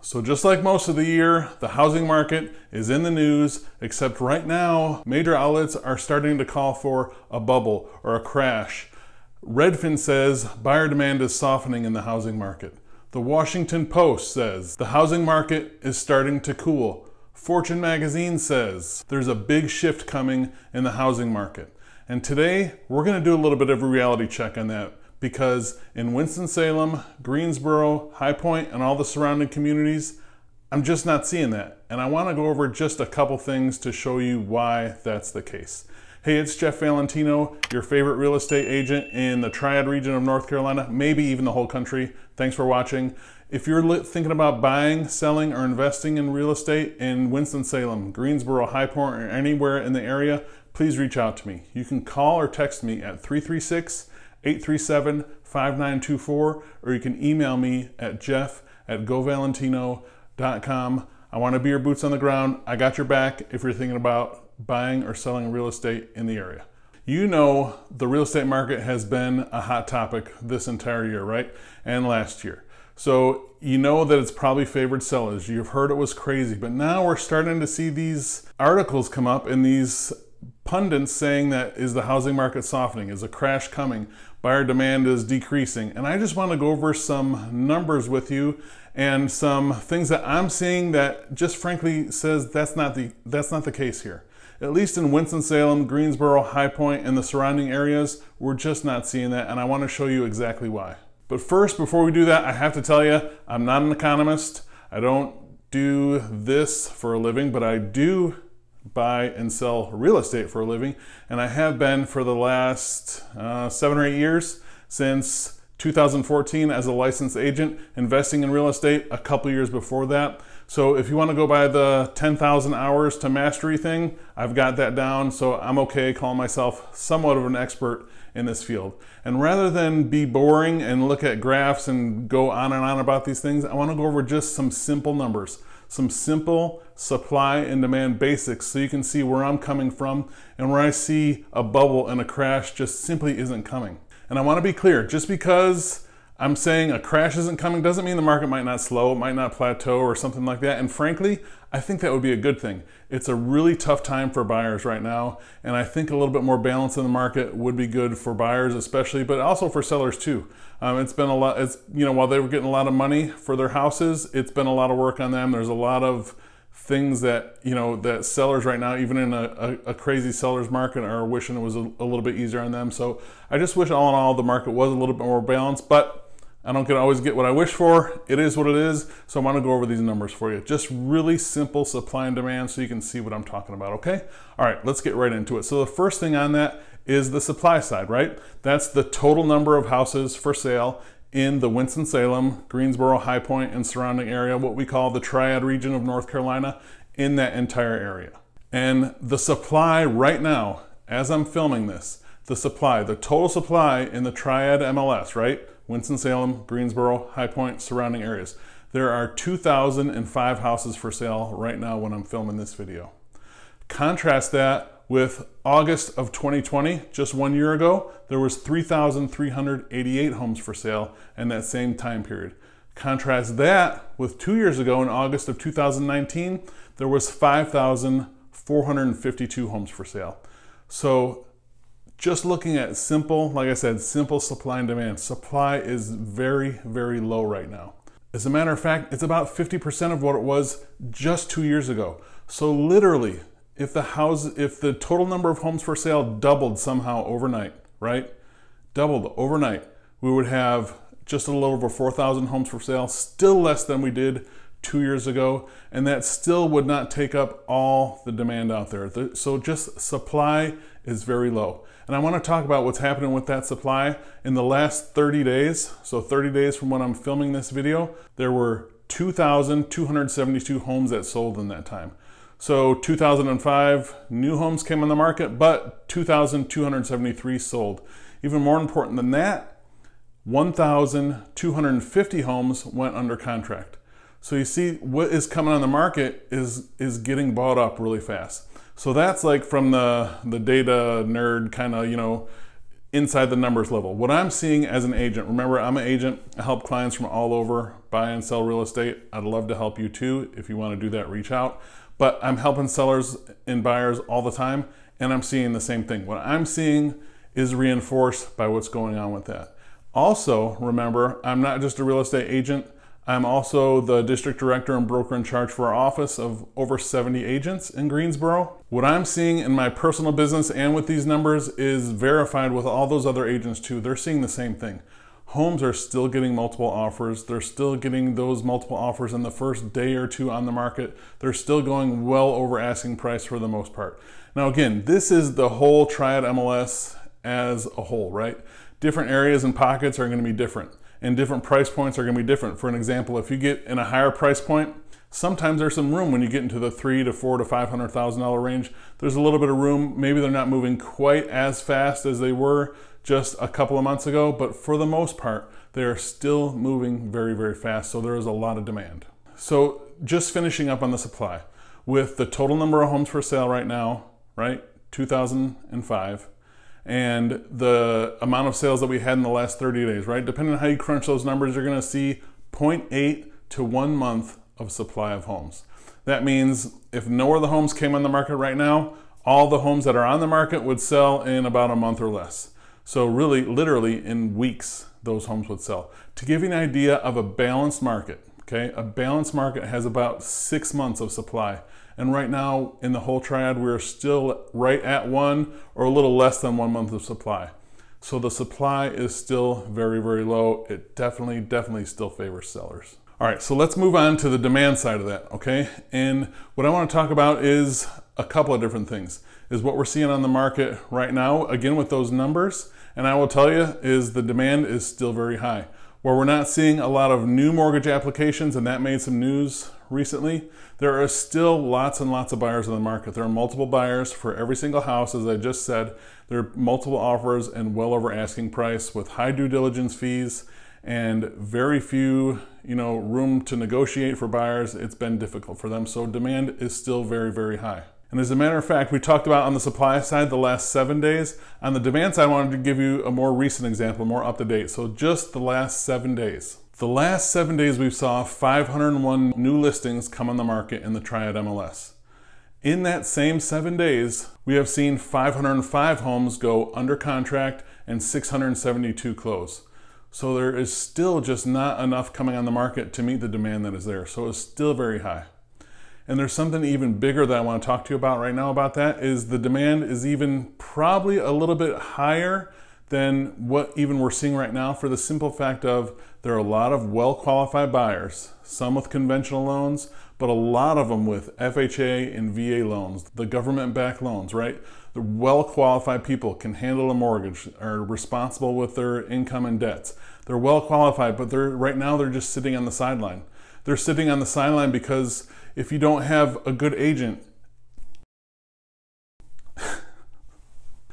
So just like most of the year, the housing market is in the news, except right now, major outlets are starting to call for a bubble or a crash. Redfin says buyer demand is softening in the housing market. The Washington Post says the housing market is starting to cool. Fortune magazine says there's a big shift coming in the housing market. And today, we're going to do a little bit of a reality check on that, because in Winston-Salem, Greensboro, High Point, and all the surrounding communities, I'm just not seeing that. And I want to go over just a couple things to show you why that's the case. Hey, it's Jeff Valentino, your favorite real estate agent in the Triad region of North Carolina, maybe even the whole country. Thanks for watching. If you're thinking about buying, selling, or investing in real estate in Winston-Salem, Greensboro, High Point, or anywhere in the area, please reach out to me. You can call or text me at 336-837-5924, or you can email me at jeff@govalentino.com. I want to be your boots on the ground. I got your back if you're thinking about buying or selling real estate in the area. You know the real estate market has been a hot topic this entire year, right? And last year. So you know that it's probably favored sellers. You've heard it was crazy, but now we're starting to see these articles come up and these pundits saying that is the housing market softening? Is a crash coming? Buyer demand is decreasing. And I just want to go over some numbers with you and some things that I'm seeing that just frankly says that's not the case here. At least in Winston-Salem, Greensboro, High Point, and the surrounding areas, we're just not seeing that, and I want to show you exactly why. But first, before we do that, I have to tell you, I'm not an economist. I don't do this for a living, but I do buy and sell real estate for a living, and I have been for the last 7 or 8 years, since 2014 as a licensed agent, investing in real estate a couple years before that. So if you want to go by the 10,000 hours to mastery thing, I've got that down, so I'm okay calling myself somewhat of an expert in this field. And rather than be boring and look at graphs and go on and on about these things, I want to go over just some simple numbers, some simple supply and demand basics, so you can see where I'm coming from and where I see a bubble and a crash just simply isn't coming. And I want to be clear, just because I'm saying a crash isn't coming doesn't mean the market might not slow, it might not plateau or something like that. And frankly, I think that would be a good thing. It's a really tough time for buyers right now, and I think a little bit more balance in the market would be good for buyers especially, but also for sellers too. It's been a lot, while they were getting a lot of money for their houses, it's been a lot of work on them. There's a lot of things that, that sellers right now, even in a crazy seller's market, are wishing it was a little bit easier on them. So I just wish all in all the market was a little bit more balanced, but I don't always get what I wish for. It is what it is. So I want to go over these numbers for you. Just really simple supply and demand so you can see what I'm talking about, okay? All right, let's get right into it. So the first thing on that is the supply side, right? That's the total number of houses for sale in the Winston-Salem, Greensboro, High Point, and surrounding area, what we call the Triad region of North Carolina, in that entire area. And the supply right now, as I'm filming this, the total supply in the Triad MLS, right? Winston-Salem, Greensboro, High Point, surrounding areas. There are 2,005 houses for sale right now when I'm filming this video. Contrast that with August of 2020, just 1 year ago, there was 3,388 homes for sale in that same time period. Contrast that with 2 years ago in August of 2019, there was 5,452 homes for sale. So just looking at simple, like I said, simple supply and demand. Supply is very, very low right now. As a matter of fact, it's about 50% of what it was just 2 years ago. So literally, if the total number of homes for sale doubled somehow overnight, right? Doubled overnight, we would have just a little over 4,000 homes for sale, still less than we did 2 years ago, and that still would not take up all the demand out there. So just supply is very low. And I want to talk about what's happening with that supply. In the last 30 days, so 30 days from when I'm filming this video, there were 2,272 homes that sold in that time. So 2005 new homes came on the market, but 2,273 sold. Even more important than that, 1,250 homes went under contract. So you see what is coming on the market is getting bought up really fast. So that's like from the data nerd kind of, inside the numbers level. What I'm seeing as an agent, remember I'm an agent, I help clients from all over buy and sell real estate, I'd love to help you too. If you want to do that, reach out. But I'm helping sellers and buyers all the time, and I'm seeing the same thing. What I'm seeing is reinforced by what's going on with that. Also, remember, I'm not just a real estate agent. I'm also the district director and broker in charge for our office of over 70 agents in Greensboro. What I'm seeing in my personal business and with these numbers is verified with all those other agents too. They're seeing the same thing. Homes are still getting multiple offers. They're still getting those multiple offers in the first day or two on the market. They're still going well over asking price for the most part. Now again, this is the whole Triad MLS as a whole, right? Different areas and pockets are going to be different, and different price points are going to be different. For an example, if you get in a higher price point, sometimes there's some room when you get into the $300,000 to $400,000 to $500,000 range. There's a little bit of room. Maybe they're not moving quite as fast as they were just a couple of months ago, but for the most part, they are still moving very, very fast. So there is a lot of demand. So just finishing up on the supply, with the total number of homes for sale right now, right, 2005, and the amount of sales that we had in the last 30 days, right? Depending on how you crunch those numbers, you're gonna see 0.8 to 1 month of supply of homes. That means if no other homes came on the market right now, all the homes that are on the market would sell in about a month or less. So really, literally in weeks, those homes would sell. To give you an idea of a balanced market, okay? A balanced market has about 6 months of supply. And right now in the whole Triad, we're still right at 1 or a little less than 1 month of supply. So the supply is still very, very low. It definitely still favors sellers. All right, so let's move on to the demand side of that, okay? And what I want to talk about is a couple of different things. Is what we're seeing on the market right now, again with those numbers, and I will tell you is the demand is still very high. Where we're not seeing a lot of new mortgage applications, and that made some news recently, there are still lots and lots of buyers in the market. There are multiple buyers for every single house, as I just said. There are multiple offers and well over asking price with high due diligence fees and very few, room to negotiate for buyers. It's been difficult for them. So demand is still very, very high. And as a matter of fact, we talked about on the supply side the last 7 days. On the demand side, I wanted to give you a more recent example, more up to date. So just the last 7 days. The last 7 days we saw 501 new listings come on the market in the Triad MLS. In that same 7 days, we have seen 505 homes go under contract and 672 close. So there is still just not enough coming on the market to meet the demand that is there. So it's still very high. And there's something even bigger that I want to talk to you about right now about that is the demand is even probably a little bit higher than what even we're seeing right now, for the simple fact of there are a lot of well-qualified buyers, some with conventional loans, but a lot of them with FHA and VA loans, the government-backed loans, right? The well-qualified people can handle a mortgage, are responsible with their income and debts. They're well-qualified, but right now they're just sitting on the sideline. They're sitting on the sideline because if you don't have a good agent,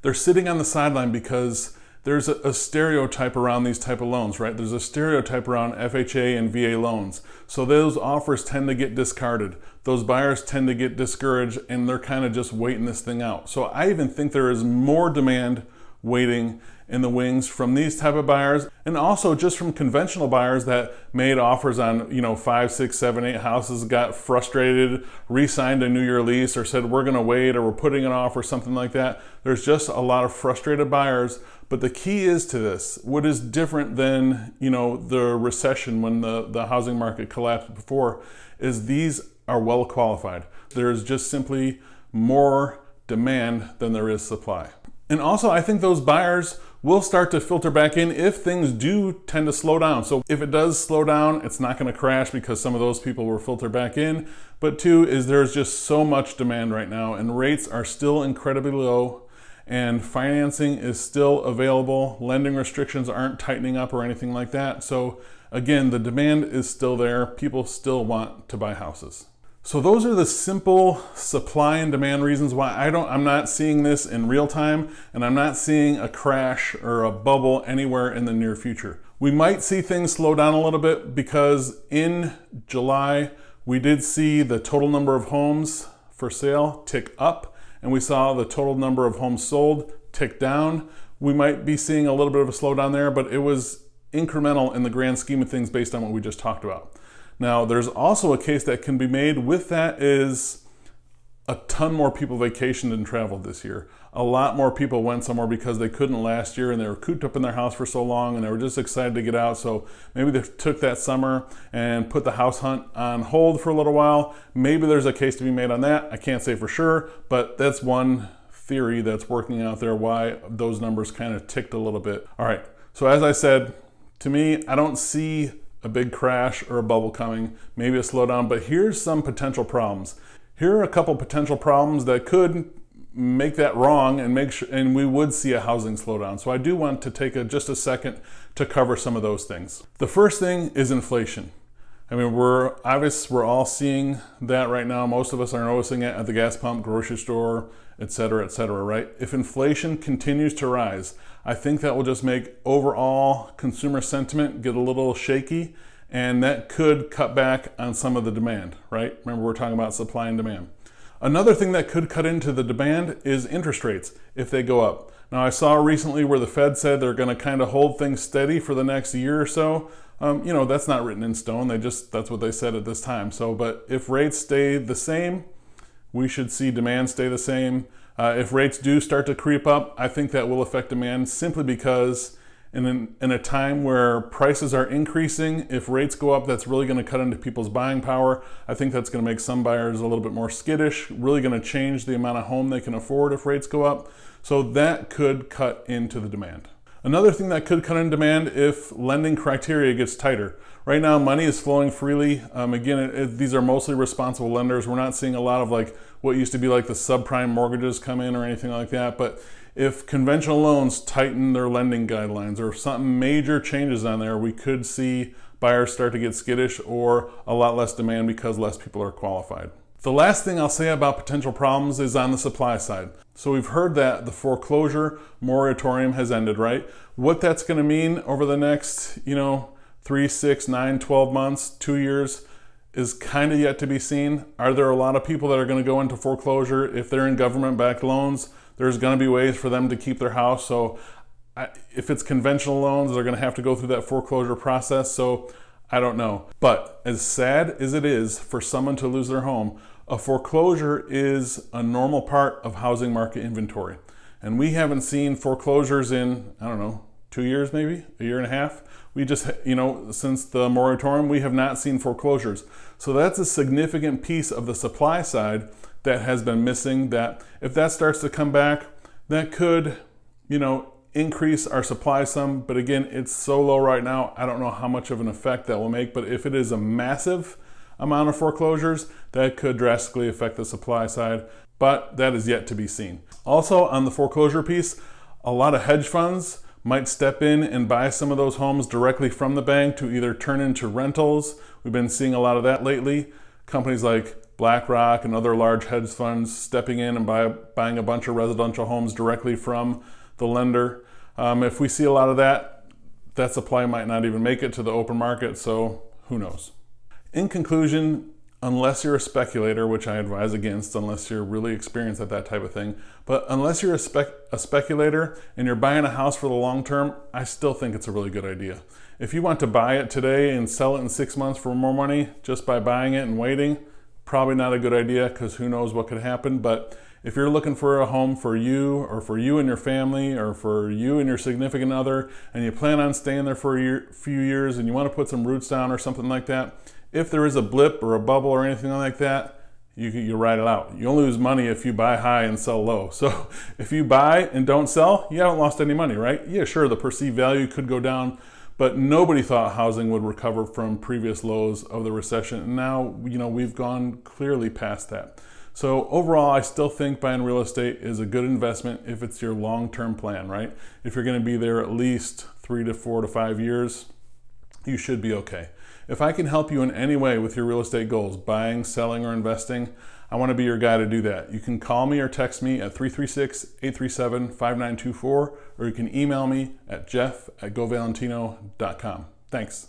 they're sitting on the sideline because there's a stereotype around these type of loans, right? There's a stereotype around FHA and VA loans. So those offers tend to get discarded. Those buyers tend to get discouraged, and they're kind of just waiting this thing out. So I even think there is more demand waiting in the wings from these type of buyers, and also just from conventional buyers that made offers on 5, 6, 7, 8 houses, got frustrated, re-signed a New Year lease, or said we're going to wait, or we're putting it off, or something like that. There's just a lot of frustrated buyers. But the key is to this, what is different than the recession when the housing market collapsed before, is these are well qualified. There is just simply more demand than there is supply. And also, I think those buyers will start to filter back in if things do tend to slow down. So if it does slow down, it's not going to crash because some of those people will filter back in. But two is there's just so much demand right now, and rates are still incredibly low, and financing is still available. Lending restrictions aren't tightening up or anything like that. So again, the demand is still there. People still want to buy houses. So those are the simple supply and demand reasons why I'm not seeing this in real time, and I'm not seeing a crash or a bubble anywhere in the near future. We might see things slow down a little bit because in July, we did see the total number of homes for sale tick up, and we saw the total number of homes sold tick down. We might be seeing a little bit of a slowdown there, but it was incremental in the grand scheme of things based on what we just talked about. Now, there's also a case that can be made with that is a ton more people vacationed and traveled this year. A lot more people went somewhere because they couldn't last year and they were cooped up in their house for so long and they were just excited to get out. So maybe they took that summer and put the house hunt on hold for a little while. Maybe there's a case to be made on that. I can't say for sure, but that's one theory that's working out there why those numbers kind of ticked a little bit. All right, so as I said, to me, I don't see a big crash or a bubble coming, maybe a slowdown, but here's some potential problems. Here are a couple potential problems that could make that wrong and make sure, and we would see a housing slowdown. So I do want to take just a second to cover some of those things. The first thing is inflation. I mean, we're all seeing that right now. Most of us are noticing it at the gas pump, grocery store, et cetera, right? If inflation continues to rise, I think that will just make overall consumer sentiment get a little shaky, and that could cut back on some of the demand, right? Remember, we're talking about supply and demand. Another thing that could cut into the demand is interest rates if they go up. Now, I saw recently where the Fed said they're going to kind of hold things steady for the next year or so. You know, that's not written in stone. That's what they said at this time. So, but if rates stay the same, we should see demand stay the same. If rates do start to creep up, I think that will affect demand simply because in a time where prices are increasing, if rates go up, that's really going to cut into people's buying power. I think that's going to make some buyers a little bit more skittish, really going to change the amount of home they can afford if rates go up. So that could cut into the demand. Another thing that could cut in demand if lending criteria gets tighter. Right now, money is flowing freely. Again, these are mostly responsible lenders. We're not seeing a lot of like what used to be like the subprime mortgages come in or anything like that. But if conventional loans tighten their lending guidelines or if something major changes on there, we could see buyers start to get skittish or a lot less demand because less people are qualified. The last thing I'll say about potential problems is on the supply side. So we've heard that the foreclosure moratorium has ended, right? What that's going to mean over the next, 3, 6, 9, 12 months, 2 years is kind of yet to be seen. Are there a lot of people that are going to go into foreclosure? If they're in government-backed loans, there's going to be ways for them to keep their house. So if it's conventional loans, they're going to have to go through that foreclosure process. So I don't know. But as sad as it is for someone to lose their home, a foreclosure is a normal part of housing market inventory. And we haven't seen foreclosures in, 2 years maybe, a year and a half. We just, since the moratorium, we have not seen foreclosures. So that's a significant piece of the supply side that has been missing, that if that starts to come back, that could, increase our supply some. But again, it's so low right now, I don't know how much of an effect that will make. But if it is a massive amount of foreclosures, that could drastically affect the supply side. But that is yet to be seen. Also, on the foreclosure piece, a lot of hedge funds might step in and buy some of those homes directly from the bank to either turn into rentals. We've been seeing a lot of that lately. Companies like BlackRock and other large hedge funds stepping in and buying a bunch of residential homes directly from the lender. If we see a lot of that, that supply might not even make it to the open market, so who knows. In conclusion, unless you're a speculator, which I advise against, unless you're really experienced at that type of thing, but unless you're a speculator and you're buying a house for the long term, I still think it's a really good idea. If you want to buy it today and sell it in 6 months for more money just by buying it and waiting, probably not a good idea because who knows what could happen. But if you're looking for a home for you or for you and your family or for you and your significant other and you plan on staying there for a few years and you want to put some roots down or something like that, if there is a blip or a bubble or anything like that, you ride it out. You only lose money if you buy high and sell low. So if you buy and don't sell, you haven't lost any money, right? Yeah, sure, the perceived value could go down, but nobody thought housing would recover from previous lows of the recession. And now, we've gone clearly past that. So overall, I still think buying real estate is a good investment if it's your long-term plan, right? If you're going to be there at least 3 to 4 to 5 years, you should be okay. If I can help you in any way with your real estate goals, buying, selling, or investing, I want to be your guy to do that. You can call me or text me at 336-837-5924, or you can email me at jeff@govalentino.com. Thanks.